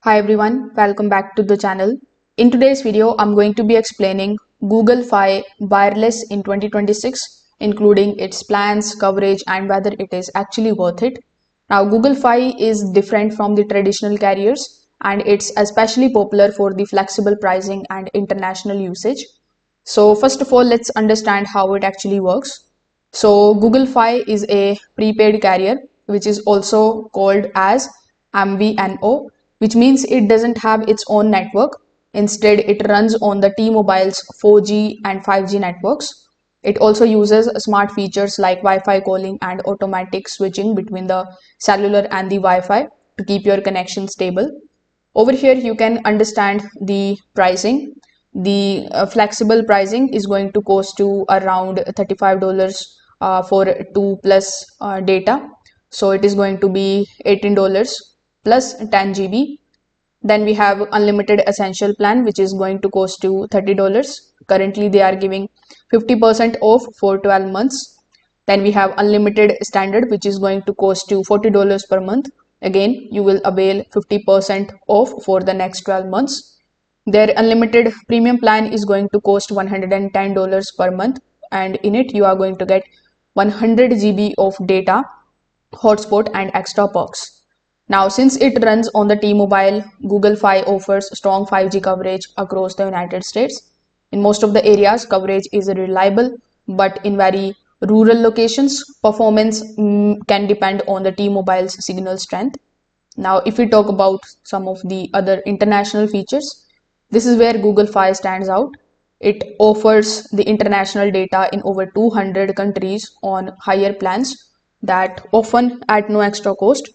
Hi everyone, welcome back to the channel. In today's video, I'm going to be explaining Google Fi Wireless in 2026, including its plans, coverage, and whether it is actually worth it. Now, Google Fi is different from the traditional carriers, and it's especially popular for the flexible pricing and international usage. So first of all, let's understand how it actually works. So Google Fi is a prepaid carrier, which is also called as MVNO, which means it doesn't have its own network. Instead, it runs on the T-Mobile's 4G and 5G networks. It also uses smart features like Wi-Fi calling and automatic switching between the cellular and the Wi-Fi to keep your connection stable. Over here, you can understand the pricing. The flexible pricing is going to cost you around $35 for 2 plus data. So it is going to be $18 plus 10 GB. Then we have unlimited essential plan, which is going to cost you $30. Currently, they are giving 50% off for 12 months. Then we have unlimited standard, which is going to cost you $40 per month. Again, you will avail 50% off for the next 12 months. Their unlimited premium plan is going to cost $110 per month, and in it you are going to get 100 GB of data, hotspot, and extra perks. Now, since it runs on the T-Mobile, Google Fi offers strong 5G coverage across the United States. In most of the areas, coverage is reliable, but in very rural locations, performance can depend on the T-Mobile's signal strength. Now, if we talk about some of the other international features, this is where Google Fi stands out. It offers the international data in over 200 countries on higher plans that often at no extra cost.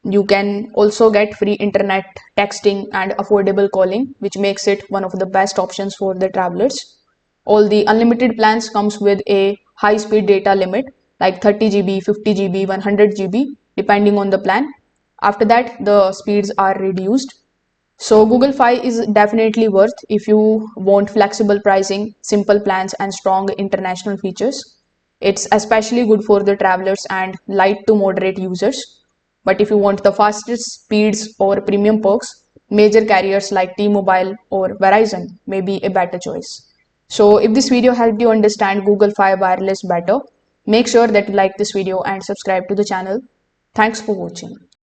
You can also get free internet, texting, and affordable calling, which makes it one of the best options for the travelers. All the unlimited plans comes with a high speed data limit like 30 GB, 50 GB, 100 GB, depending on the plan. After that, the speeds are reduced. So Google Fi is definitely worth if you want flexible pricing, simple plans, and strong international features. It's especially good for the travelers and light to moderate users. But if you want the fastest speeds or premium perks, major carriers like T-Mobile or Verizon may be a better choice. So if this video helped you understand Google Fi Wireless better, make sure that you like this video and subscribe to the channel. Thanks for watching.